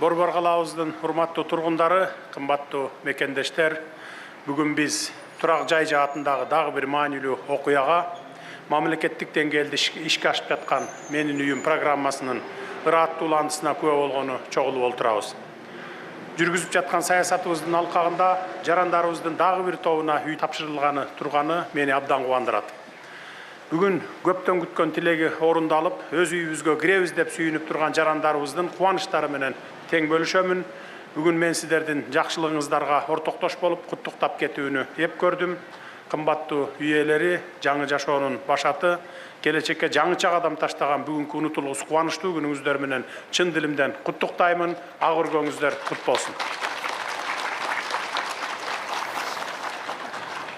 Борбор калабыздын урматтуу тургундары, кымбаттуу мекендештер, бүгүн биз турак жай жаатындагы дагы бир маанилүү окуяга мамлекеттик деңгээлде ишке ашып жаткан Менин үйүм программасынын ырааттууландысына күбө болгону чогулуп олтурабыз. Жүргүзүп жаткан саясатыбыздын алкагында жарандарыбыздын дагы бир тобуна үй тапшырылганы турганы мени абдан кубандырат. Бүгүн көптөн күткөн тилеги орундалып, өз үйүбүзгө киребиз деп сүйүнүп турган жарандарыбыздын кубанычтары менен тең бөлүшөмүн. Бүгүн мен сиздердин жакшылыгыңыздарга ортоктош болуп куттуктап кетүүнү эп көрдүм. Кымбаттуу үй ээлери, жаңы жашоонун башаты, келечекке жаңыча кадам таштаган бүгүнкү унутулгус кубанычтуу күнүңүздөр менен чын дилимден куттуктаймын. Ак өргөңүздөр кут болсун.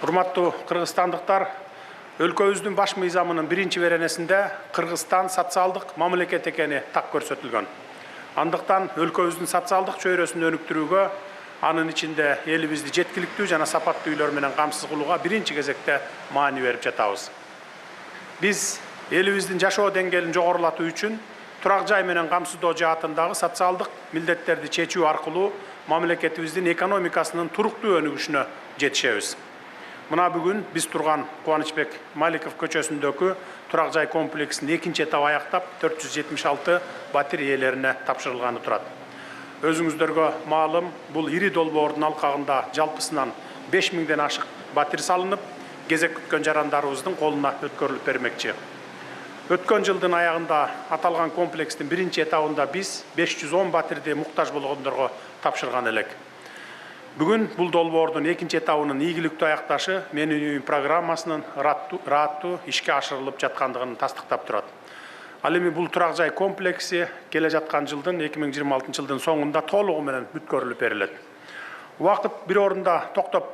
Урматтуу кыргызстандыктар, өлкөбүздүн баш мыйзамынын биринчи беренесинде Кыргызстан социалдык мамлекет экени так көрсөтүлгөн. Андыктан өлкөбүздүн социалдык чөйрөсүн өнүктүрүүгө, анын ичинде элибизди жеткиликтүү жана сапаттуу үйлөр менен камсыз кылууга биринчи кезекте маани берип жатабыз. Биз элибиздин жашоо деңгээлин жогорулатуу үчүн турак жай менен камсыздоо жаатындагы социалдык милдеттерди чечүү аркылуу мамлекетибиздин экономикасынын туруктуу өнүгүшүнө жетишебиз. Мына бүгүн биз турган Кубанычбек Маликов көчөсүндөгү турак жай комплексин экинчи этабы аяктап 476 батир ээлерине тапшырылганы турат. Өзүңүздөргө маалым, бул ири долбоордун алкагында жалпысынан 5000ден ашык батир салынып, кезек күткөн жарандарыбыздын колуна өткөрүлүп бермекчи. Өткөн жылдын аягында аталган комплекстин биринчи этабында биз 510 батирди муктаж болгондорго тапшырган элек. Бүгүн бул долбоордун экинчи этабынын ийгиликтүү аякташы Менин үйүм программасынын ырааттуу ишке ашырылып жаткандыгын тастыктап турат. Ал эми бул турак жай комплекси келе жаткан жылдын 2026 жылдын соңунда толугу менен бүткөрүлүп берилет. Убакыт бир орунда токтоп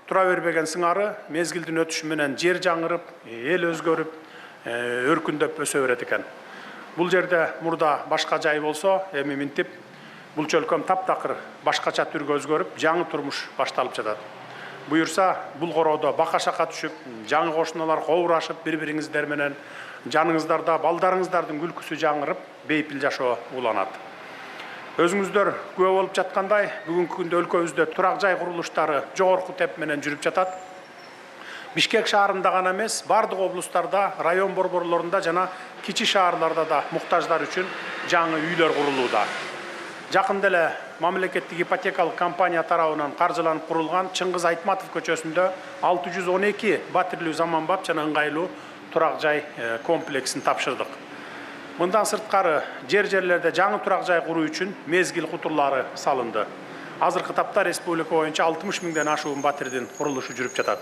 тура бербеген сыңары мезгилдин өтүшү менен жер жаңырып, эл өзгөрүп, өркүндөп өсө берет экен. Бул жерде мурда башка жай болсо, эми минтип бул чөлкөм таптакыр башкача түргө өзгөрүп, жаңы турмуш башталып жатат. Буюрса, бул короодо бака-шака түшүп, жаңы кошуналар кобурашып, бири-бириңиздер менен жаныңыздарда балдарыңыздардын күлкүсү жаңырып, бейпил жашоо уланат. Өзүңүздөр күбө болуп жаткандай, бүгүнкү күндө өлкөбүздө турак жай курулуштары жогорку темп менен жүрүп жатат. Бишкек шаарында гана эмес, бардык облустарда, район борборлорунда жана кичи шаарларда да муктаждар үчүн жаңы үйлөр курулууда. Жакында эле мамлекеттик ипотекалык компания тарабынан каржыланып курулган Чыңгыз Айтматов көчөсүндө 612 батирлүү заманбап жана ыңгайлуу турак жай комплексин тапшырдык. Мындан сырткары жерлерде жаңы турак жай куруу үчүн мезгил кутулары салынды. Азыркы тапта республика боюнча 60 000ден ашуун батирдин курулушу жүрүп жатат.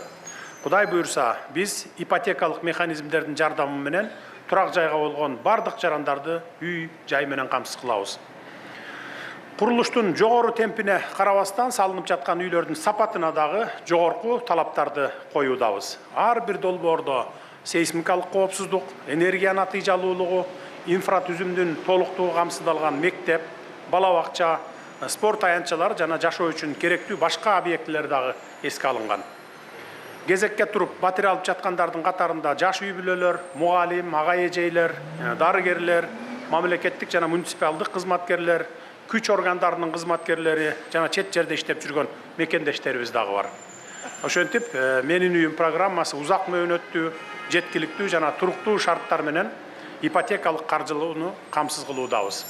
Кудай буюрса, биз ипотекалык механизмдердин жардамы менен турак жайга болгон бардык жарандарды үй жай менен камсыз кылабыз. Курулуштун жогору темпине карабастан салынып жаткан үйлөрдүн сапатына дагы жогорку талаптарды коюудабыз. Ар бир долбоордо сейсмикалык коопсуздук, энергия натыйжалуулугу, инфратүзүмдүн толуктугу камсыздалган мектеп, бала бакча, спорт аянтчалары жана жашоо үчүн керектүү башка объектилер дагы эске алынган. Кезекке туруп батир алып жаткандардын катарында жаш үй бүлөлөр, мугалим, ага эжейлер, дарыгерлер, мамлекеттик жана муниципалдык кызматкерлер, күч органдарынын кызматкерлери жана чет жерде иштеп жүргөн мекендештерибиз дагы бар. Ошентип, Менин үйүм программасы узак мөөнөттүү, жеткиликтүү жана туруктуу шарттар менен ипотекалык каржылоону камсыз кылуудабыз.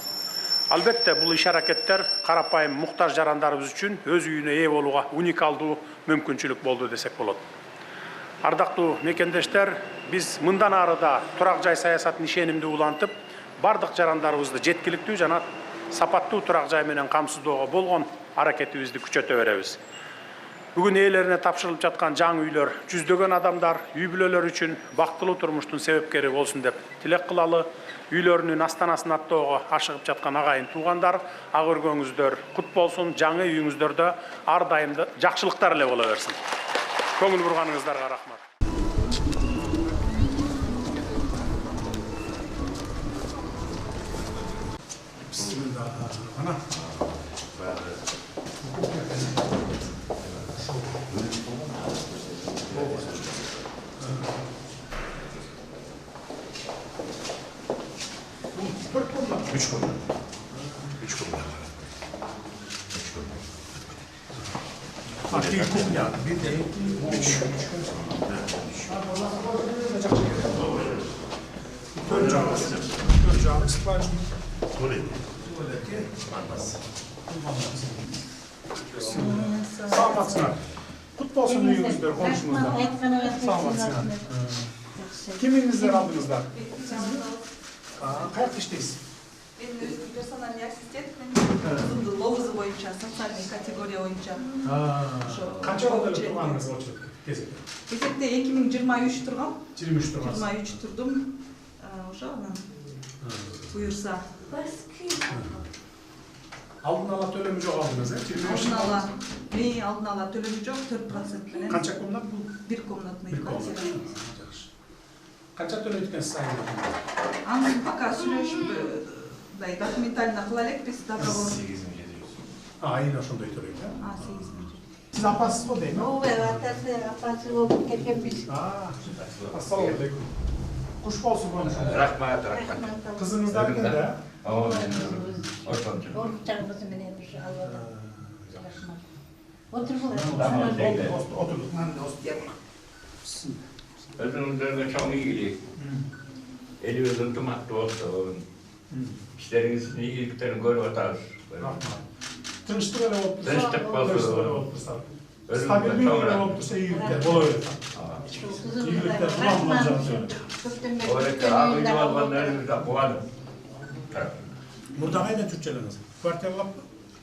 Албетте, бул иш-аракеттер карапайым муктаж жарандарыбыз үчүн өз үйүнө ээ болууга уникалдуу мүмкүнчүлүк болду десек болот. Ардактуу мекендештер, биз мындан ары да турак жай саясатын ишенимдүү улантып, бардык жарандарыбызды жеткиликтүү жана сапаттуу турак жай менен камсыздоого болгон аракетибизди күчөтө беребиз. Бүгүн ээлерине тапшырылып жаткан жаңы үйлөр жүздөгөн адамдар, үй бүлөлөр үчүн бактылуу турмуштун себепкери болсун деп тилек кылалы. Үйлөрүнүн астанасын аттоого ашыгып жаткан агайын туугандар, ак өргөңүздөр кут болсун, жаңы үйүңүздөрдө ар дайым жакшылыктар эле боло берсин. Көңүл бурганыңыздарга рахмат. Üç konuda. Değil kухnya. Bir de 3. Göreceğimiz var. Sağ olasınlar. Kutlu olsun düğünüzler komşumuzda. Sağ olasınlar. Kiminizden aldınızlar? Kaç kişideyiz? Benim personel asistent, benim lovuzu boyunca, sosyal kategoriya boyunca. Kaç oldu turmanınız o gezekte? Gezekte 2023 turgam. 23 turmaz. 23 turdum. Oşa buyursa. Aldın ala төлemi жоқ aldınız, Aldın ala төлemi жоқ 4%. Kaça komnat bu? Bir komnatный kvartira. Kaça төлem etkeniz sayın? Ансын пока сүйлөшүп, документально кылалык биз договор. 8700. Aynen şundaydı öyle. 8 000. Siz apasız mı değil mi? O ve apası olup gelken biz. Assalamu alaikum. Kuş olsun konuşun. Rahmat. Kızınızdan kimde? Orçağımızı menenmiş Allah'ım. Otur bu. Oturduk. Özünüzde çok iyi. Elinizin tumakta olsun. İşlerinizin iyiliklerini görüp atarız. Tınıştık öyle oldu. Tınıştık oldu. Stabilliği öyle olursa iyilikler. Bol öyle. İyilikler kullanılacağını söyle. Öyle abi yuvalmanlarınızda kovalım. Burada neyden Türkçeleriniz? Kvartiyalap mı?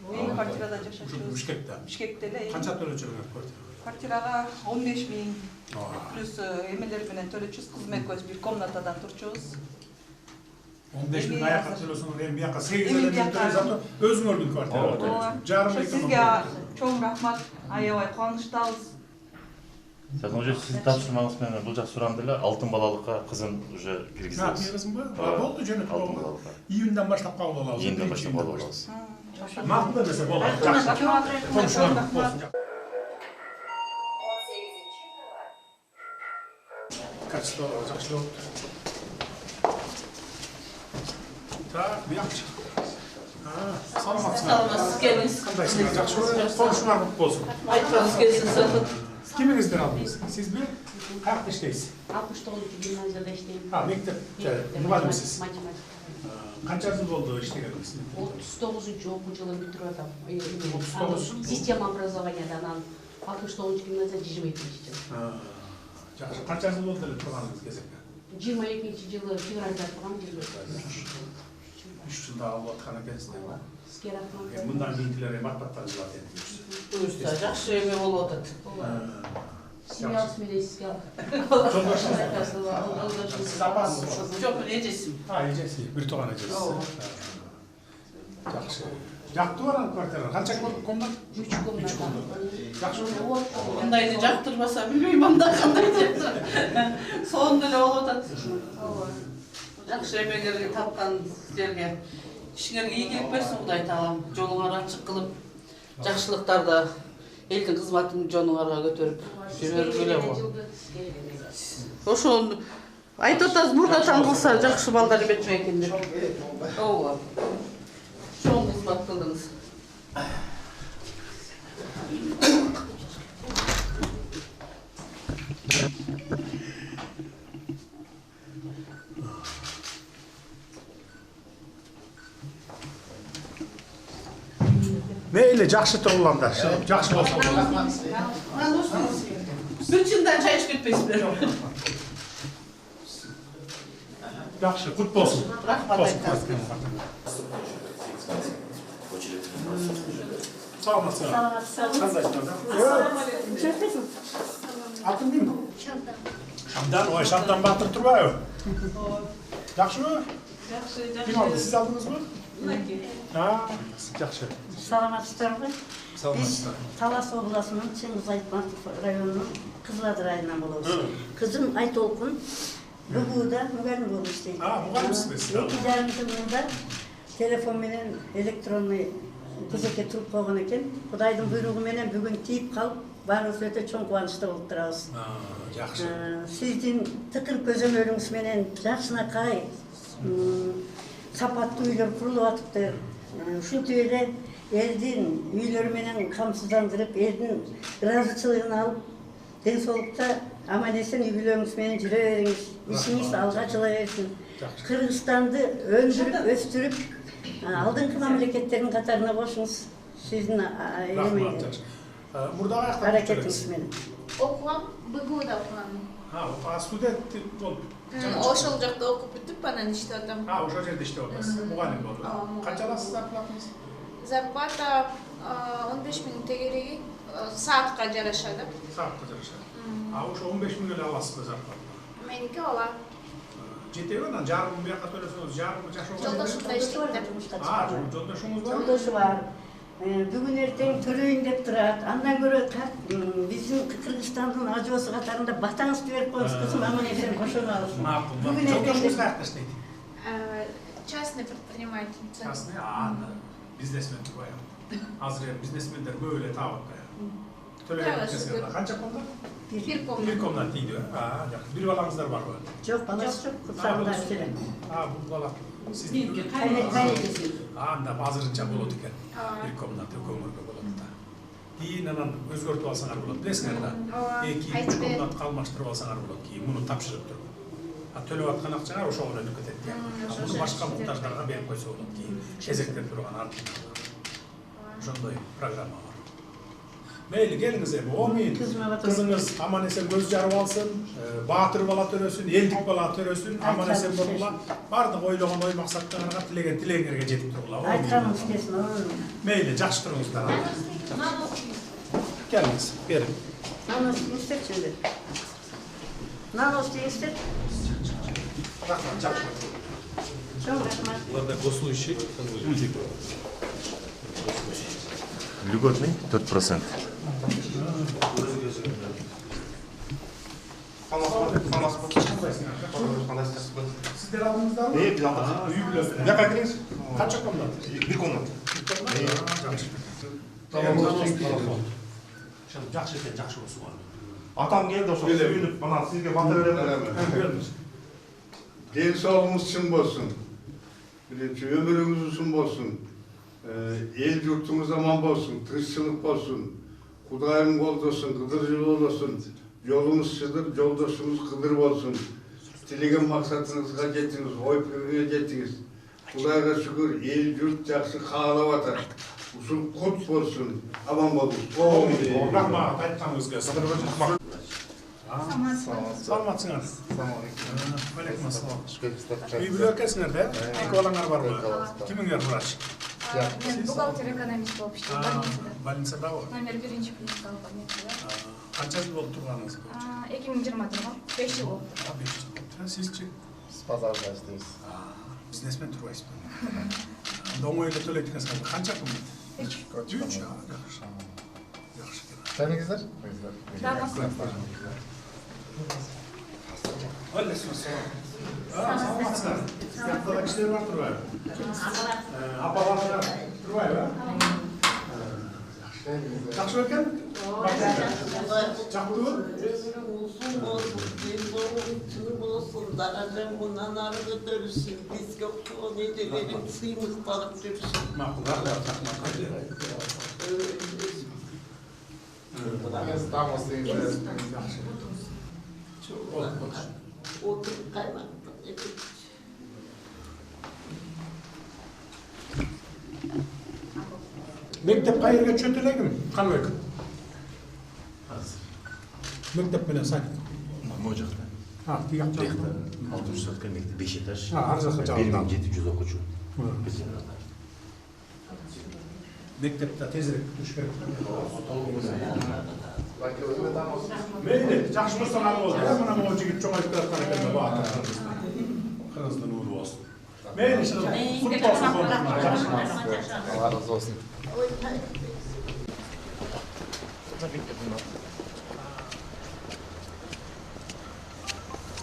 Bu kvartirada yaşaşıyoruz. Bişkek'te. Bişkek'te. Kaça төлөчүлөр квартира? Квартирага 15 000 плюс эмелер менен төлөчүбүз, кызмет көз бир комнатадан турчубуз. 15 bin ayakta төлөсөңөр эми бияка 8 эле төлөсөң өзүңөрдүн квартира. Жарым Сизге чоң рахмат, аябай кубанычтабыз. Zaten уже siz tapşırmanız menен бул жак суранды эле алтын балалыкка кызын уже киргизебиз. Кыргызмы? Болду жөнөкөй Алтын болду. балалыкка. Июньдан баштап кабыл алабыз. Июньден баштап кабыл алабыз. Макул эмесе болот. Жакшы. Комшулар болсун. Качество жакшы болуп. Так, бияқчы. Саламатсыздар. Саламатсыз келдіңіз. Кандайсыздар? Жакшы. Комшулар болсун. Айтпаңыз келсін сатып. Кимиңизден алдыңыз? Сиз бир? Каякта иштейсиз? 69 гимназияда иштейм. Мектепте мугалимсиз. Математика. Канча жыл болду иштегениңиз? 39 окуу жылын бүтүрүп атам. 39? Система образованиядан анан 69 гимназия 22 жыл. Жакшы. Канча жыл болду эле турганыңыз кезекте? 22 жылы февралда тургам 3 жылда алып аткан экенсиз. Сизге рахмат. Мындан кийинкилер бат-баттан жылат энди. Буюрса, жакшы эме болуп атат. Семьялыс менен сизге Сиз апасыз. Жок, мен эжесим. Эжеси, бир тууган эжеси. Жакшы. Жактыбы анан квартира? Канча комнат? 3 комната. Жакшы. Мындайды жактырбаса билбейм анда кандай деп. Сонун эле болуп атат. Жакшы эмелерди тапкан сиздерге ишиңерге ийгилик берсин Кудай таалам. Жолуңар ачык кылып, жакшылыктарды элдин кызматын жонуңарга көтөрүп жүрөргүлө болот. Ошону айтып атасыз, мурда таңылса жакшы балдар эметме экен деп. Ооба. Чоң кызмат кылдыңыз. Мейли жакшы тургуландар. Жакшы болсо. Бір чындан чай ішіп кетпейсіздер. Жакшы, кут болсун. Рахмат айтасыз. Саламатсыздар. Кандайсыздар? Атың ким? Шамдан. Шамдан, ой, Шамдан батыр турбайбы? Жакшыбы? Жакшы, Ким алды? Сиз алдыңызбы? Жакшы. Саламатсыздарбы? Биз Талас областынын Чыңгыз Айтматов районунун Кызылады районунан болобуз. Кызым Айтолкун БГУда мугалим болуп иштейт. Мугалимсиз. 2,5 жыл мурда телефон менен электронный кезекке туруп койгон экен. Кудайдын буйругу менен бүгүн тийип калып, баарыбыз өтө чоң кубанычта болуп турабыз. Жакшы. Сиздин тыкыр көзөмөлүңүз менен жакшынакай сапаттуу үйлөр курулуп атыптыр. Ушинтип эле elin üyleri menen kamsыздандырып, elin razıçılığını alıp, densolukta aman esen üylörüңüz menen jüre beriңiz, işiniz alga çıla bersin. Kırgızstan'dı öndürüp, östürüp, aldыңкы mamleketlerin katarına koşunuz. Sizin elemeyin. Burada ayakta Hareketiniz menen. Okuğam, BGU'da okuğam. Ha, student olup. Ошол жакта окуп бүтүп анан иштеп атам. Ha, ошол жерде иштеп атасыз. Мугалим болуп. Канча аласыз зарплатаңыз? Зарплата 15 000 тегереги саатка жараша да. Saatка жараша. Ha, ошо 15 000 эле аласызбы зарплата? Меники ооба. Жетеби анан жарым бияка төлөсөңүз, жарым жашоого. Жолдошумда иштейт да. Ha, жолдошуңуз бар? Жолдошу бар. Бүгүн эртең төлөйүн деп турат. Андан көрө биздин Кыргызстандын ажоосу катарында батаңызды берип коюңуз, кызым аман эсен кошону алсын. Макул. Бүгүн Жолдошуңуз эртең каякта иштейт? Частный предпринимательница. Частный, бизнесмен турбайбы. Азыр эми бизнесмендер көп эле таап атпайбы. Төлөйүн. Канча комнат? Бир комнат. Бир комнат дейди. Жакшы. Бир балаңыздар барбы? Жок, баласы жок, курсагында иштеген. Бул бала сиздин. Кайнекеси. Анда азырынча болот экен. Бир комнат көмөргө болот да. Кийин анан өзгөртүп алсаңар болот. Билесиңер да. 2-3 комнат калмаштырып алсаңар болот. Кийин муну тапшырып туруп. Төлөп аткан акчаңар ошого өнүк кетет. Муну башка муктаждарга берип койсо болот. Кийин кезектеп турган артынан. Ошондой программа бар. Мейли келиңиз эми 10 000 кызыңыз аман эсен көз жарып алсын, баатыр бала төрөсүн, элдик бала төрөсүн, аман эсен болула. Бардык ойлогон ой максаттарыңарга tilеген тилегиңерге жетип тургула. Айтканыңыз келсин. Мейли, жакшы туруңуздар. Келиңиз, берин. Нанос истеп чөндөр. Нанос истеп. Рахмат, жакшы. Чоң рахмат. Ладно, госслужащий. Льготный 4%. Сиздер алдыңыздарбы? Biz aldık. Үй бүлө. Яка киреңиз? Канча комнат? Bir komnat. Жакшы экен, жакшы болсун. Atam geldi o sonra suyunup bana sizge batır verelim. Deni sağlığımız için olsun. Birinci ömrümüz için olsun. El yurtumuz aman olsun, tırışçılık olsun. Kudayım olsun, kıdırcıl olsun. Yolumuz çıdır, yoldaşımız kıdır olsun. Dilegen maksatınızga жетиңиz, ой пікірге жетиңiz. Kudayga şükür, el yurt жақсы қалап атар. Usul kut olsun, aman olsun. Рахмат, айтканыңызга. Саламатсыңар. Алейкум ассалам. Үй бүлө экенсиңер да? Эки балаңар барбы? Кимиңер врач? Мен бухгалтер-экономист болуп иштейм больницада. Больницадабы? Номер 1-клиникалык больницада. Канча жыл болуп турганыңыз? 2020-да 5 жыл болуп. 5 жыл болуп. Сизчи? Biz pazarda isteyiz. Бизнесмен турбайсызбы? Анда оңой эле төлөйт экенсиңер. Канча комнат? 3. 3, жакшы. Жакшы экен. Tanıyızlar? Саламатсыздар. Сиздерде кишилер бар турбайбы? Апаларыңар турбайбы? Жакшы экен? Жактыбы? Bundan arığı dönüşün, biz yok o nedelerin suyumuz balık dönüşün. Макул, рахмат. Там остayız. Oturup kaymakta. Мектеп кайерге түшөт элегим? Канбек. Мектеп менен садик. Могу жакта. Тиги жакта. 600 сотка мектеп 5 этаж. Ар жакка жагында. 1700 окуучу. Мектепте тезирээк бүтүш керек. Мейли, жакшы болсоңар болду. Мына могу жигит чоңоюп келаткан экен да баатыр. Кыргыздын уулу болсун. Мейли, кут болсун. Allah razı olsun.